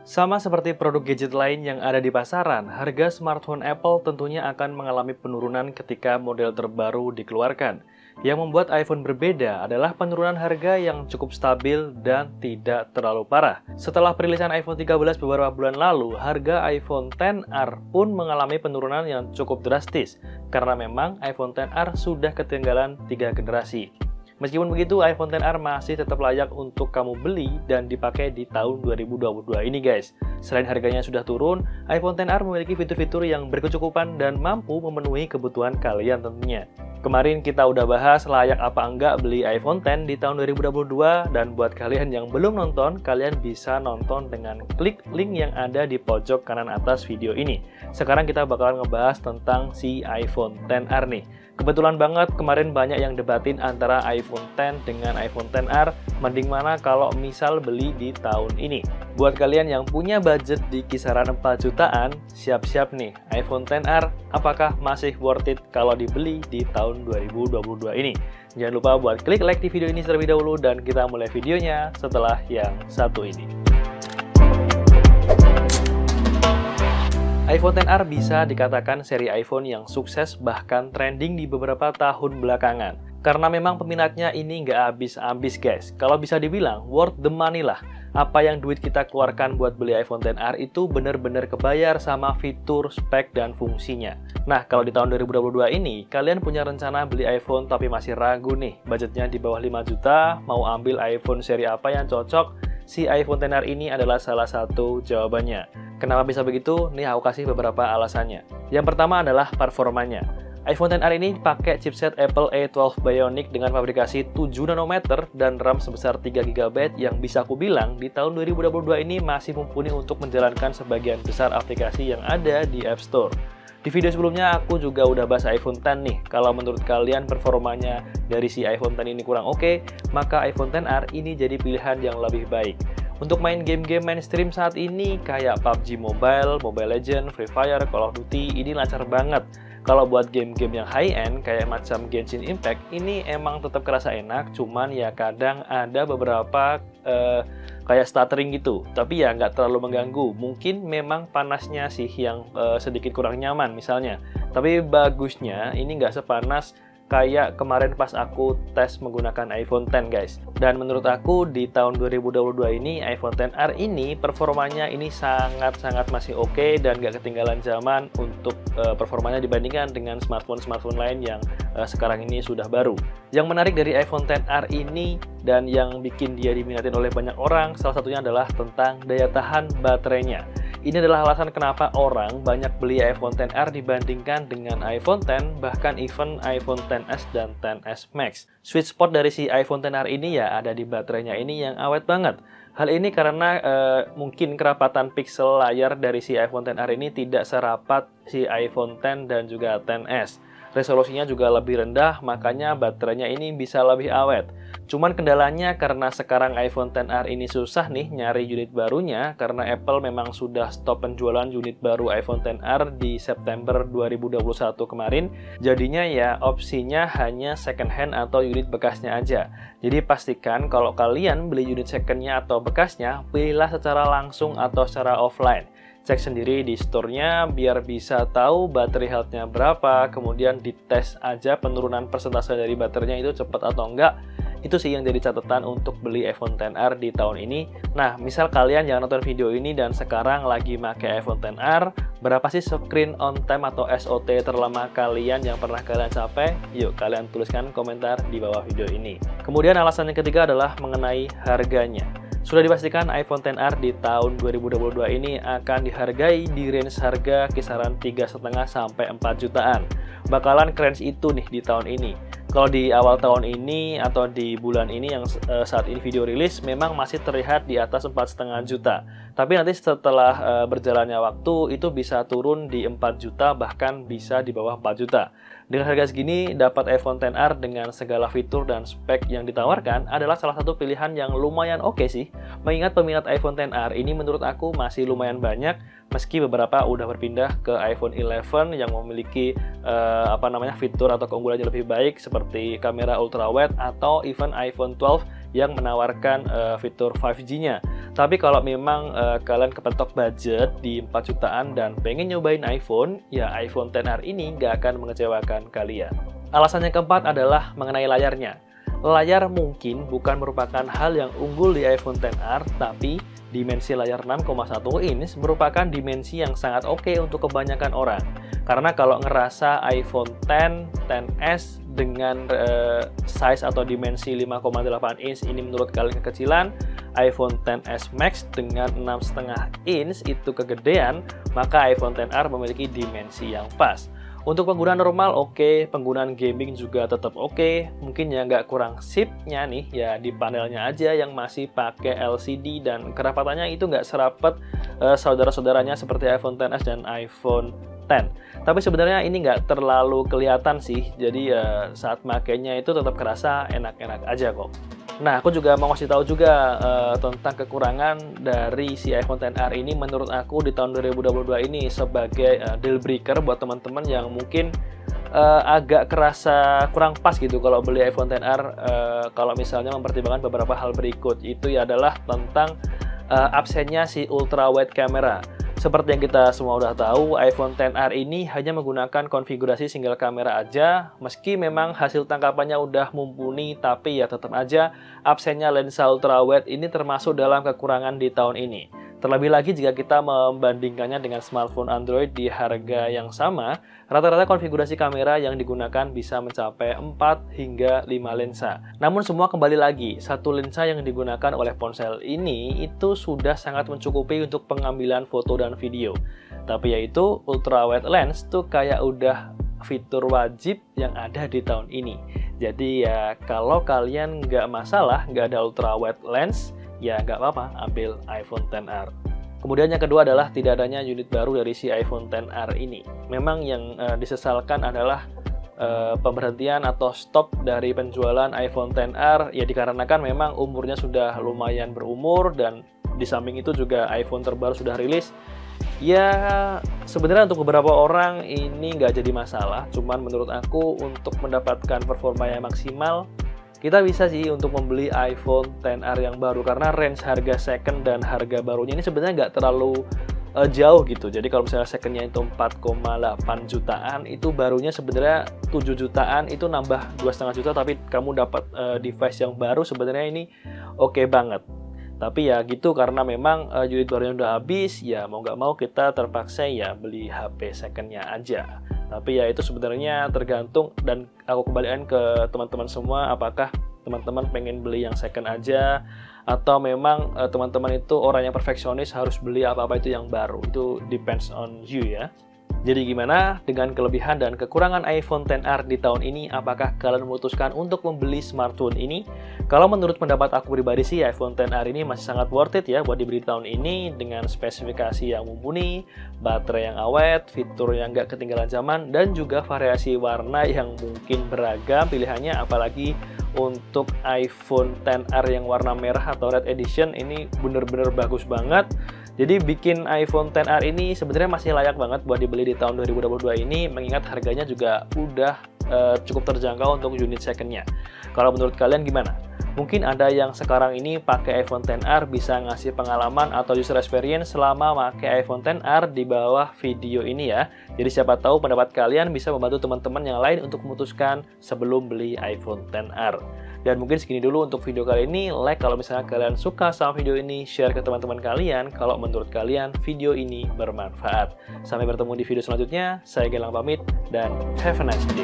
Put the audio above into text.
Sama seperti produk gadget lain yang ada di pasaran, harga smartphone Apple tentunya akan mengalami penurunan ketika model terbaru dikeluarkan. Yang membuat iPhone berbeda adalah penurunan harga yang cukup stabil dan tidak terlalu parah. Setelah perilisan iPhone 13 beberapa bulan lalu, harga iPhone XR pun mengalami penurunan yang cukup drastis, karena memang iPhone XR sudah ketinggalan 3 generasi. Meskipun begitu, iPhone XR masih tetap layak untuk kamu beli dan dipakai di tahun 2022 ini guys. Selain harganya sudah turun, iPhone XR memiliki fitur-fitur yang berkecukupan dan mampu memenuhi kebutuhan kalian tentunya. Kemarin kita udah bahas layak apa enggak beli iPhone X di tahun 2022, dan buat kalian yang belum nonton, kalian bisa nonton dengan klik link yang ada di pojok kanan atas video ini. Sekarang kita bakalan ngebahas tentang si iPhone XR nih. Kebetulan banget kemarin banyak yang debatin antara iPhone X dengan iPhone XR, mending mana kalau misal beli di tahun ini. Buat kalian yang punya budget di kisaran 4 jutaan, siap-siap nih, iPhone XR apakah masih worth it kalau dibeli di tahun 2022 ini? Jangan lupa buat klik like di video ini terlebih dahulu, dan kita mulai videonya setelah yang satu ini. iPhone XR bisa dikatakan seri iPhone yang sukses bahkan trending di beberapa tahun belakangan. Karena memang peminatnya ini nggak habis-habis guys. Kalau bisa dibilang worth the money lah. Apa yang duit kita keluarkan buat beli iPhone XR itu bener-bener kebayar sama fitur, spek, dan fungsinya. Nah, kalau di tahun 2022 ini, kalian punya rencana beli iPhone tapi masih ragu nih, budgetnya di bawah 5 juta, mau ambil iPhone seri apa yang cocok? Si iPhone XR ini adalah salah satu jawabannya. Kenapa bisa begitu? Nih aku kasih beberapa alasannya. Yang pertama adalah performanya. iPhone XR ini pakai chipset Apple A12 Bionic dengan fabrikasi 7 nanometer dan RAM sebesar 3 GB yang bisa aku bilang di tahun 2022 ini masih mumpuni untuk menjalankan sebagian besar aplikasi yang ada di App Store. Di video sebelumnya aku juga udah bahas iPhone X nih. Kalau menurut kalian performanya dari si iPhone X ini kurang oke, maka iPhone XR ini jadi pilihan yang lebih baik. Untuk main game-game mainstream saat ini kayak PUBG Mobile, Mobile Legends, Free Fire, Call of Duty ini lancar banget. Kalau buat game-game yang high-end kayak macam Genshin Impact ini emang tetap kerasa enak, cuman ya kadang ada beberapa kayak stuttering gitu. Tapi ya nggak terlalu mengganggu. Mungkin memang panasnya sih yang sedikit kurang nyaman misalnya. Tapi bagusnya ini nggak sepanas kayak kemarin pas aku tes menggunakan iPhone X guys. Dan menurut aku di tahun 2022 ini iPhone XR ini performanya ini sangat-sangat masih oke dan gak ketinggalan zaman untuk performanya dibandingkan dengan smartphone-smartphone lain yang sekarang ini sudah baru. Yang menarik dari iPhone XR ini dan yang bikin dia diminatin oleh banyak orang, salah satunya adalah tentang daya tahan baterainya. Ini adalah alasan kenapa orang banyak beli iPhone XR dibandingkan dengan iPhone X, bahkan even iPhone XS dan XS Max. Sweet spot dari si iPhone XR ini ya ada di baterainya ini yang awet banget. Hal ini karena mungkin kerapatan pixel layar dari si iPhone XR ini tidak serapat si iPhone X dan juga XS. Resolusinya juga lebih rendah, makanya baterainya ini bisa lebih awet. Cuman kendalanya karena sekarang iPhone XR ini susah nih nyari unit barunya, karena Apple memang sudah stop penjualan unit baru iPhone XR di September 2021 kemarin. Jadinya ya opsinya hanya second hand atau unit bekasnya aja. Jadi pastikan kalau kalian beli unit secondnya atau bekasnya, pilihlah secara langsung atau secara offline. Cek sendiri di store-nya biar bisa tahu baterai health-nya berapa, kemudian dites aja penurunan persentase dari baterainya itu cepat atau enggak. Itu sih yang jadi catatan untuk beli iPhone XR di tahun ini. Nah, misal kalian yang nonton video ini dan sekarang lagi pakai iPhone XR, berapa sih screen on time atau SOT terlama kalian yang pernah kalian capai? Yuk, kalian tuliskan komentar di bawah video ini. Kemudian alasan yang ketiga adalah mengenai harganya. Sudah dipastikan iPhone XR di tahun 2022 ini akan dihargai di range harga kisaran 3,5 sampai 4 jutaan. Bakalan keren itu nih di tahun ini. Kalau di awal tahun ini atau di bulan ini yang saat ini video rilis memang masih terlihat di atas 4,5 juta. Tapi nanti setelah berjalannya waktu itu bisa turun di 4 juta bahkan bisa di bawah 4 juta. Dengan harga segini dapat iPhone XR dengan segala fitur dan spek yang ditawarkan adalah salah satu pilihan yang lumayan oke sih. Mengingat peminat iPhone XR ini menurut aku masih lumayan banyak, meski beberapa udah berpindah ke iPhone 11 yang memiliki fitur atau keunggulan yang lebih baik seperti kamera ultrawide atau even iPhone 12 yang menawarkan fitur 5G-nya. Tapi kalau memang kalian kepentok budget di 4 jutaan dan pengen nyobain iPhone, ya iPhone XR ini nggak akan mengecewakan kalian. Alasan yang keempat adalah mengenai layarnya. Layar mungkin bukan merupakan hal yang unggul di iPhone XR, tapi dimensi layar 6,1 inch merupakan dimensi yang sangat oke untuk kebanyakan orang. Karena kalau ngerasa iPhone X, XS dengan size atau dimensi 5,8 inch ini menurut kalian kekecilan, iPhone XS Max dengan 6,5 inch itu kegedean, maka iPhone XR memiliki dimensi yang pas. Untuk penggunaan normal oke, penggunaan gaming juga tetap oke. Mungkin ya nggak kurang sipnya nih ya di panelnya aja yang masih pakai LCD dan kerapatannya itu nggak serapet saudara-saudaranya seperti iPhone XS dan iPhone X. Tapi sebenarnya ini nggak terlalu kelihatan sih, jadi saat makainya itu tetap kerasa enak-enak aja kok. Nah, aku juga mau ngasih tahu juga tentang kekurangan dari si iPhone XR ini menurut aku di tahun 2022 ini sebagai deal breaker buat teman-teman yang mungkin agak kerasa kurang pas gitu kalau beli iPhone XR kalau misalnya mempertimbangkan beberapa hal berikut. Itu ya adalah tentang absennya si ultra wide camera. Seperti yang kita semua udah tahu, iPhone XR ini hanya menggunakan konfigurasi single kamera aja. Meski memang hasil tangkapannya udah mumpuni, tapi ya tetap aja absennya lensa ultrawide ini termasuk dalam kekurangan di tahun ini. Terlebih lagi jika kita membandingkannya dengan smartphone Android di harga yang sama, rata-rata konfigurasi kamera yang digunakan bisa mencapai 4 hingga 5 lensa. Namun semua kembali lagi, satu lensa yang digunakan oleh ponsel ini itu sudah sangat mencukupi untuk pengambilan foto dan video. Tapi yaitu ultra wide lens tuh kayak udah fitur wajib yang ada di tahun ini. Jadi ya kalau kalian nggak masalah, nggak ada ultra wide lens, ya nggak apa-apa, ambil iPhone XR. Kemudian yang kedua adalah tidak adanya unit baru dari si iPhone XR ini. Memang yang disesalkan adalah pemberhentian atau stop dari penjualan iPhone XR ya dikarenakan memang umurnya sudah lumayan berumur dan di samping itu juga iPhone terbaru sudah rilis. Ya sebenarnya untuk beberapa orang ini nggak jadi masalah, cuman menurut aku untuk mendapatkan performa yang maksimal kita bisa sih untuk membeli iPhone XR yang baru karena range harga second dan harga barunya ini sebenarnya nggak terlalu jauh gitu. Jadi kalau misalnya secondnya itu 4,8 jutaan, itu barunya sebenarnya 7 jutaan, itu nambah 2,5 juta tapi kamu dapat device yang baru sebenarnya ini oke banget. Tapi ya gitu karena memang unit barunya udah habis, ya mau nggak mau kita terpaksa ya beli HP secondnya aja. Tapi ya itu sebenarnya tergantung dan aku kembalikan ke teman-teman semua apakah teman-teman pengen beli yang second aja atau memang teman-teman itu orang yang perfeksionis harus beli apa-apa itu yang baru. Itu depends on you ya. Jadi gimana dengan kelebihan dan kekurangan iPhone XR di tahun ini? Apakah kalian memutuskan untuk membeli smartphone ini? Kalau menurut pendapat aku pribadi sih, iPhone XR ini masih sangat worth it ya buat dibeli tahun ini dengan spesifikasi yang mumpuni, baterai yang awet, fitur yang nggak ketinggalan zaman, dan juga variasi warna yang mungkin beragam pilihannya. Apalagi untuk iPhone XR yang warna merah atau red edition ini bener-bener bagus banget. Jadi bikin iPhone XR ini sebenarnya masih layak banget buat dibeli di tahun 2022 ini, mengingat harganya juga udah cukup terjangkau untuk unit secondnya. Kalau menurut kalian gimana? Mungkin ada yang sekarang ini pakai iPhone XR bisa ngasih pengalaman atau user experience selama pakai iPhone XR di bawah video ini ya. Jadi siapa tahu pendapat kalian bisa membantu teman-teman yang lain untuk memutuskan sebelum beli iPhone XR. Dan mungkin segini dulu untuk video kali ini. Like kalau misalnya kalian suka sama video ini, share ke teman-teman kalian kalau menurut kalian video ini bermanfaat. Sampai bertemu di video selanjutnya. Saya Gilang pamit dan have a nice day.